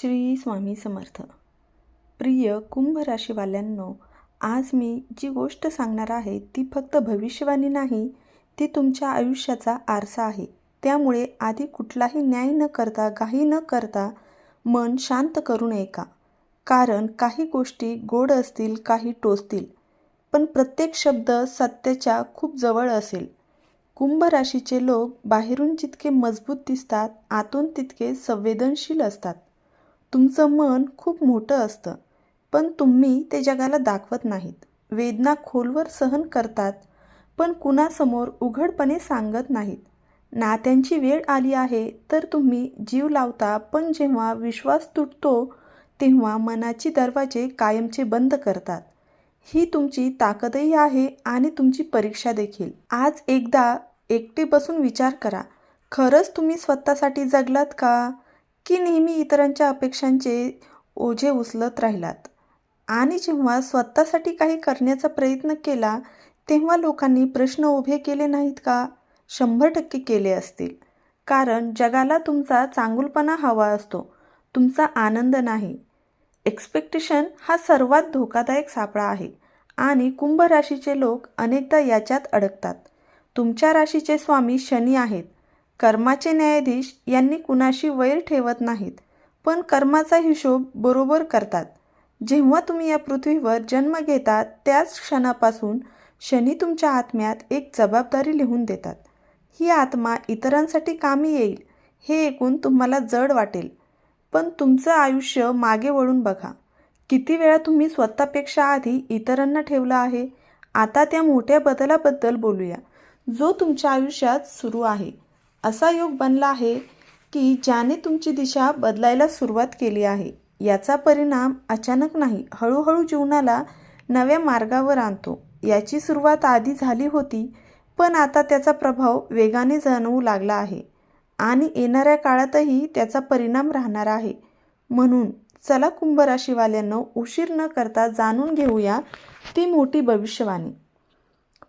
श्री स्वामी समर्थ. प्रिय कुंभ राशीवाल्यांनो, आज मी जी गोष्ट सांगणार आहे ती फक्त भविष्यवाणी नाही, ती तुमच्या आयुष्याचा आरसा आहे. त्यामुळे आधी कुठलाही न्याय न करता, घाई न करता मन शांत करून ऐका. कारण काही गोष्टी गोड असतील, काही टोचतील, पण प्रत्येक शब्द सत्याच्या खूप जवळ असेल. कुंभ राशीचे लोक बाहेरून जितके मजबूत दिसतात, आतून तितके संवेदनशील असतात. तुमचं मन खूप मोठं असतं, पण तुम्ही ते जगाला दाखवत नाहीत. वेदना खोलवर सहन करतात, पण कुणासमोर उघडपणे सांगत नाहीत. नात्यांची वेळ आली आहे तर तुम्ही जीव लावता, पण जेव्हा विश्वास तुटतो तेव्हा मनाचे दरवाजे कायमचे बंद करतात. ही तुमची ताकदही आहे आणि तुमची परीक्षा देखील. आज एकदा एकटे बसून विचार करा, खरंच तुम्ही स्वतःसाठी जगलात का? की नेहमी इतरांच्या अपेक्षांचे ओझे उचलत राहिलात? आणि जेव्हा स्वतःसाठी काही करण्याचा प्रयत्न केला तेव्हा लोकांनी प्रश्न उभे केले नाहीत का? 100% केले असतील. कारण जगाला तुमचा चांगुलपणा हवा असतो, तुमचा आनंद नाही. एक्सपेक्टेशन हा सर्वात धोकादायक सापळा आहे आणि कुंभ राशीचे लोक अनेकदा याच्यात अडकतात. तुमच्या राशीचे स्वामी शनी आहेत. कर्माचे न्यायाधीश. यांनी कुणाशी वैर ठेवत नाहीत, पण कर्माचा हिशोब बरोबर करतात. जेव्हा तुम्ही या पृथ्वीवर जन्म घेता त्याच क्षणापासून शनी तुमच्या आत्म्यात एक जबाबदारी लिहून देतात. ही आत्मा इतरांसाठी कामी येईल हे ऐकून तुम्हाला जड वाटेल, पण तुमचं आयुष्य मागे वळून बघा. किती वेळा तुम्ही स्वतःपेक्षा आधी इतरांना ठेवलं आहे. आता त्या मोठ्या बदलाबद्दल बोलूया, जो तुमच्या आयुष्यात सुरू आहे. असा योग बनला आहे की ज्याने तुमची दिशा बदलायला सुरुवात केली आहे. याचा परिणाम अचानक नाही, हळूहळू जीवनाला नव्या मार्गावर आणतो. याची सुरुवात आधी झाली होती, पण आता त्याचा प्रभाव वेगाने जाणवू लागला आहे आणि येणाऱ्या काळातही त्याचा परिणाम राहणार आहे. म्हणून चला कुंभ राशीवाल्यांनो, उशीर न करता जाणून घेऊया ती मोठी भविष्यवाणी.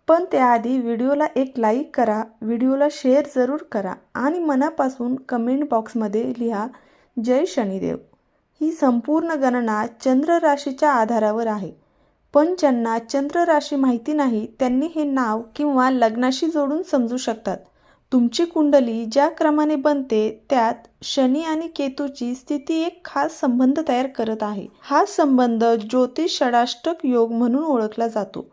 पण त्याआधी व्हिडिओला एक लाईक करा, व्हिडिओला शेअर जरूर करा आणि मनापासून कमेंट बॉक्समध्ये लिहा जय शनिदेव. ही संपूर्ण गणना चंद्र राशीच्या आधारावर आहे, पण ज्यांना चंद्र राशी माहिती नाही त्यांनी हे नाव किंवा लग्नाशी जोडून समजू शकतात. तुमची कुंडली ज्या क्रमाने बनते त्यात शनी आणि केतूची स्थिती एक खास संबंध तयार करत आहे. हा संबंध ज्योतिष षडाष्टक योग म्हणून ओळखला जातो.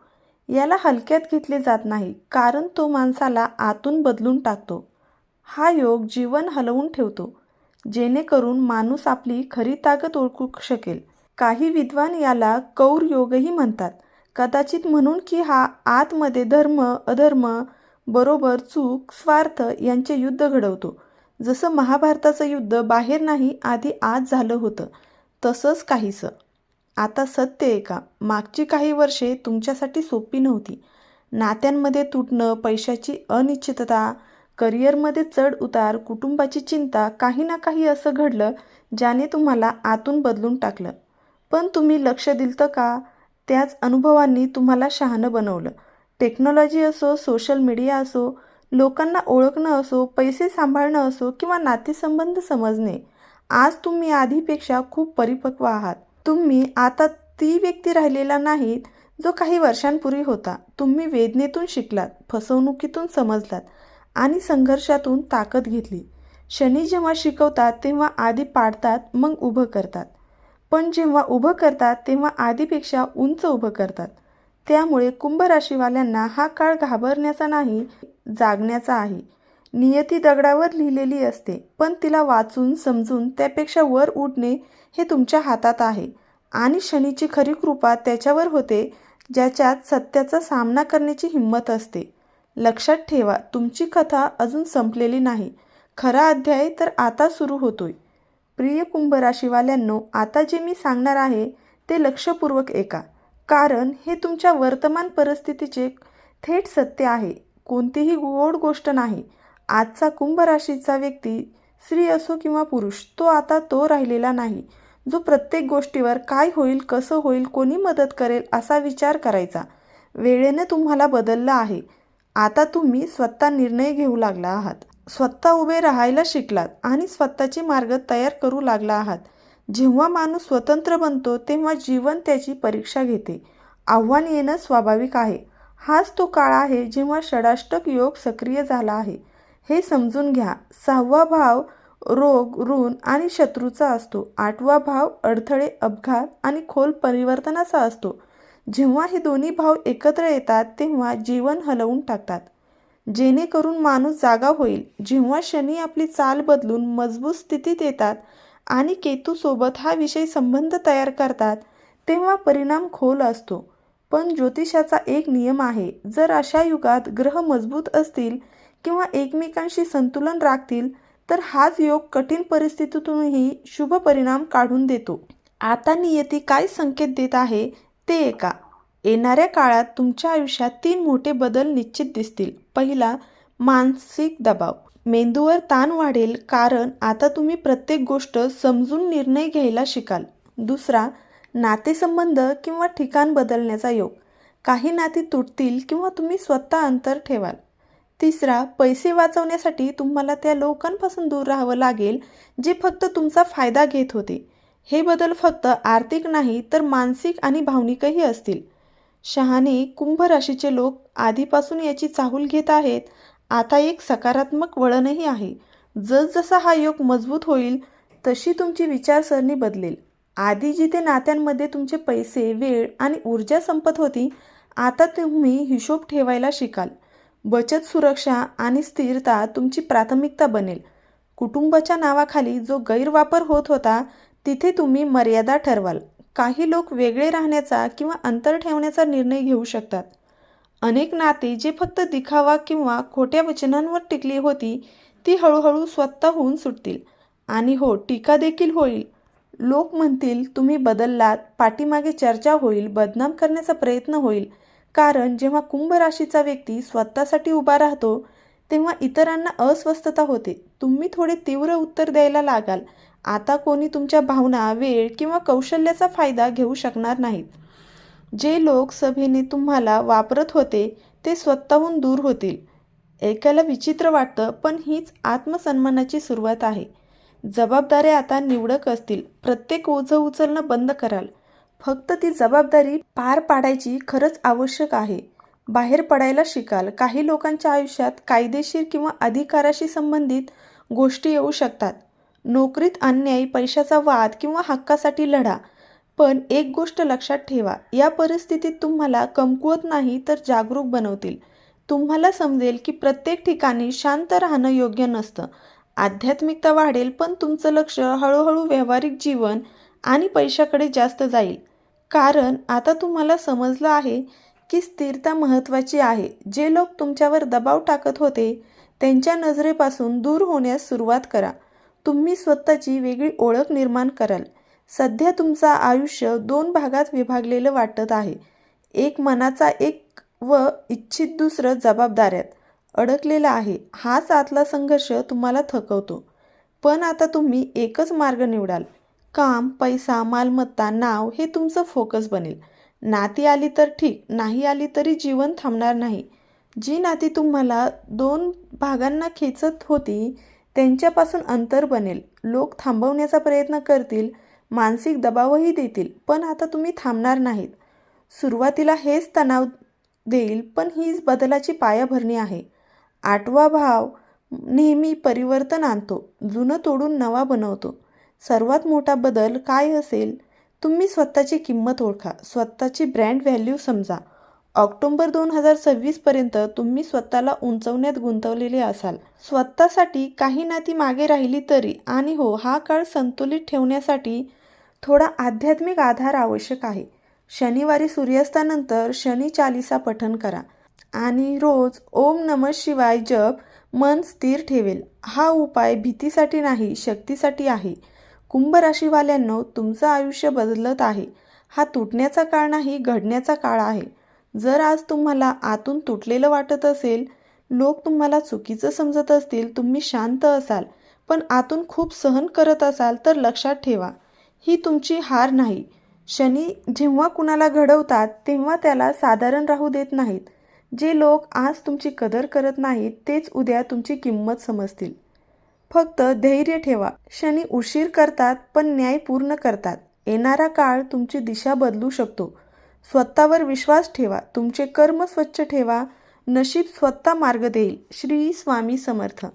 याला हलक्यात घेतले जात नाही, कारण तो माणसाला आतून बदलून टाकतो. हा योग जीवन हलवून ठेवतो, जेणेकरून माणूस आपली खरी ताकद ओळखू शकेल. काही विद्वान याला कौर योगही म्हणतात, कदाचित म्हणून की हा आतमध्ये धर्म अधर्म, बरोबर चूक, स्वार्थ यांचे युद्ध घडवतो. जसं महाभारताचं युद्ध बाहेर नाही, आधी आत झालं होतं, तसंच काहीसं. आता सत्य आहे का, मागची काही वर्षे तुमच्यासाठी सोपी नव्हती. नात्यांमध्ये तुटणं, पैशाची अनिश्चितता, करिअरमध्ये चढ उतार, कुटुंबाची चिंता, काही ना काही असं घडलं ज्याने तुम्हाला आतून बदलून टाकलं. पण तुम्ही लक्ष दिलं का? त्याच अनुभवांनी तुम्हाला शहाणं बनवलं. टेक्नॉलॉजी असो, सोशल मीडिया असो, लोकांना ओळखणं असो, पैसे सांभाळणं असो किंवा नातेसंबंध समजणे, आज तुम्ही आधीपेक्षा खूप परिपक्व आहात. तुम्ही आता ती व्यक्ती राहिलेला नाहीत जो काही वर्षांपूर्वी होता. तुम्ही वेदनेतून शिकलात, फसवणुकीतून समजलात आणि संघर्षातून ताकद घेतली. शनी जेव्हा शिकवतात तेव्हा आधी पाडतात, मग उभं करतात, पण जेव्हा उभं करतात तेव्हा आधीपेक्षा उंच उभं करतात. त्यामुळे कुंभ राशीवाल्यांना हा काळ घाबरण्याचा नाही, जागण्याचा आहे. नियती दगडावर लिहिलेली असते, पण तिला वाचून समजून त्यापेक्षा वर उडणे हे तुमच्या हातात आहे. आणि शनीची खरी कृपा त्याच्यावर होते ज्याच्यात सत्याचा सामना करण्याची हिंमत असते. लक्षात ठेवा, तुमची कथा अजून संपलेली नाही. खरा अध्याय तर आता सुरू होतोय. प्रिय कुंभ राशीवाल्यांनो, आता जे मी सांगणार आहे ते लक्षपूर्वक ऐका, कारण हे तुमच्या वर्तमान परिस्थितीचे थेट सत्य आहे. कोणतीही गोड गोष्ट नाही. आजचा कुंभ राशीचा व्यक्ती, स्त्री असो किंवा पुरुष, तो आता तो राहिलेला नाही जो प्रत्येक गोष्टीवर काय होईल, कसं होईल, कोणी मदत करेल असा विचार करायचा. वेळेने तुम्हाला बदललं आहे. आता तुम्ही स्वतः निर्णय घेऊ लागला आहात, स्वतः उभे राहायला शिकलात आणि स्वतःचे मार्ग तयार करू लागला आहात. जेव्हा माणूस स्वतंत्र बनतो तेव्हा जीवन त्याची परीक्षा घेते. आव्हान येणं स्वाभाविक आहे. हाच तो काळ आहे जेव्हा षडाष्टक योग सक्रिय झाला आहे. हे समजून घ्या. 6वा भाव रोग, ऋण आणि शत्रूचा असतो. 8वा भाव अडथळे, अपघात आणि खोल परिवर्तनाचा असतो. जेव्हा हे दोन्ही भाव एकत्र येतात तेव्हा जीवन हलवून टाकतात, जेणेकरून माणूस जागा होईल. जेव्हा शनी आपली चाल बदलून मजबूत स्थितीत येतात आणि केतूसोबत हा विषय संबंध तयार करतात तेव्हा परिणाम खोल असतो. पण ज्योतिषाचा एक नियम आहे, जर अशा युगात ग्रह मजबूत असतील किंवा एकमेकांशी संतुलन राखतील तर हाच योग कठीण परिस्थितीतूनही शुभ परिणाम काढून देतो. आता नियती काय संकेत देत आहे ते ऐका. येणाऱ्या काळात तुमच्या आयुष्यात 3 मोठे बदल निश्चित दिसतील. पहिला, मानसिक दबाव. मेंदूवर ताण वाढेल कारण आता तुम्ही प्रत्येक गोष्ट समजून निर्णय घ्यायला शिकाल. दुसरा, नातेसंबंध किंवा ठिकाण बदलण्याचा योग. काही नाती तुटतील किंवा तुम्ही स्वतः अंतर ठेवाल. तिसरा, पैसे वाचवण्यासाठी तुम्हाला त्या लोकांपासून दूर राहावं लागेल जे फक्त तुमचा फायदा घेत होते. हे बदल फक्त आर्थिक नाही तर मानसिक आणि भावनिकही असतील. शहाणे कुंभ राशीचे लोक आधीपासून याची चाहूल घेत आहेत. आता एक सकारात्मक वळणही आहे. जसजसा हा योग मजबूत होईल तशी तुमची विचारसरणी बदलेल. आधी जिथे नात्यांमध्ये तुमचे पैसे, वेळ आणि ऊर्जा संपत होती, आता तुम्ही हिशोब ठेवायला शिकाल. बचत, सुरक्षा आणि स्थिरता तुमची प्राथमिकता बनेल. कुटुंबाच्या नावाखाली जो गैरवापर होत होता तिथे तुम्ही मर्यादा ठरवाल. काही लोक वेगळे राहण्याचा किंवा अंतर ठेवण्याचा निर्णय घेऊ शकतात. अनेक नाती जे फक्त दिखावा किंवा खोट्या वचनांवर टिकली होती ती हळूहळू स्वतःहून सुटतील. आणि हो, टीका देखील होईल. लोक म्हणतील तुम्ही बदललात, पाठीमागे चर्चा होईल, बदनाम करण्याचा प्रयत्न होईल. कारण जेव्हा कुंभ राशीचा व्यक्ती स्वतःसाठी उभा राहतो तेव्हा इतरांना अस्वस्थता होते. तुम्ही थोडे तीव्र उत्तर द्यायला लागाल. आता कोणी तुमच्या भावना, वेळ किंवा कौशल्याचा फायदा घेऊ शकणार नाहीत. जे लोक सभेने तुम्हाला वापरत होते ते स्वतःहून दूर होतील. ऐकायला विचित्र वाटतं पण हीच आत्मसन्मानाची सुरुवात आहे. जबाबदाऱ्या आता निवडक असतील. प्रत्येक ओझं उचलणं बंद कराल. फक्त ती जबाबदारी पार पाडायची खरंच आवश्यक आहे. बाहेर पडायला शिकाल. काही लोकांच्या आयुष्यात कायदेशीर किंवा अधिकाराशी संबंधित गोष्टी येऊ शकतात. नोकरीत अन्याय, पैशाचा वाद किंवा हक्कासाठी लढा. पण एक गोष्ट लक्षात ठेवा, या परिस्थितीत तुम्हाला कमकुवत नाही तर जागरूक बनवतील. तुम्हाला समजेल की प्रत्येक ठिकाणी शांत राहणं योग्य नसतं. आध्यात्मिकता वाढेल पण तुमचं लक्ष हळूहळू व्यावहारिक जीवन आणि पैशाकडे जास्त जाईल. कारण आता तुम्हाला समजलं आहे की स्थिरता महत्त्वाची आहे. जे लोक तुमच्यावर दबाव टाकत होते त्यांच्या नजरेपासून दूर होण्यास सुरुवात करा. तुम्ही स्वतःची वेगळी ओळख निर्माण कराल. सध्या तुमचं आयुष्य 2 भागात विभागलेलं वाटत आहे. एक मनाचा एक व इच्छित दुसरं जबाबदाऱ्यात अडकलेला आहे. हाच आतला संघर्ष तुम्हाला थकवतो. पण आता तुम्ही एकच मार्ग निवडाल. काम, पैसा, मालमत्ता, नाव हे तुमचं फोकस बनेल. नाती आली तर ठीक, नाही आली तरी जीवन थांबणार नाही. जी नाती तुम्हाला 2 भागांना खेचत होती त्यांच्यापासून अंतर बनेल. लोक थांबवण्याचा प्रयत्न करतील, मानसिक दबावही देतील, पण आता तुम्ही थांबणार नाहीत. सुरुवातीला हेच तणाव देईल पण हीच बदलाची पायाभरणी आहे. 8वा भाव नेहमी परिवर्तन आणतो, जुनं तोडून नवा बनवतो. सर्वात मोठा बदल काय असेल? तुम्ही स्वतःची किंमत ओळखा, स्वतःची ब्रँड व्हॅल्यू समजा. ऑक्टोबर 2026 पर्यंत तुम्ही स्वतःला उंचवण्यात गुंतवलेले असाल. स्वतःसाठी काही नाती मागे राहिली तरी. आणि हो, हा काळ संतुलित ठेवण्यासाठी थोडा आध्यात्मिक आधार आवश्यक आहे. शनिवारी सूर्यास्तानंतर शनी चालीसा पठण करा आणि रोज ओम नमः शिवाय जप मन स्थिर ठेवेल. हा उपाय भीतीसाठी नाही, शक्तीसाठी आहे. कुंभ राशीवाल्यांनो, तुमचं आयुष्य बदलत आहे. हा तुटण्याचा काळ नाही, घडण्याचा काळ आहे. जर आज तुम्हाला आतून तुटलेलं वाटत असेल, लोक तुम्हाला चुकीचं समजत असतील, तुम्ही शांत असाल पण आतून खूप सहन करत असाल तर लक्षात ठेवा, ही तुमची हार नाही. शनी जेव्हा कुणाला घडवतात तेव्हा त्याला साधारण राहू देत नाहीत. जे लोक आज तुमची कदर करत नाहीत तेच उद्या तुमची किंमत समजतील. फक्त धैर्य ठेवा. शनी उशीर करतात पण न्याय पूर्ण करतात. येणारा काळ तुमची दिशा बदलू शकतो. स्वतःवर विश्वास ठेवा. तुमचे कर्म स्वच्छ ठेवा. नशीब स्वतः मार्ग देईल. श्री स्वामी समर्थ.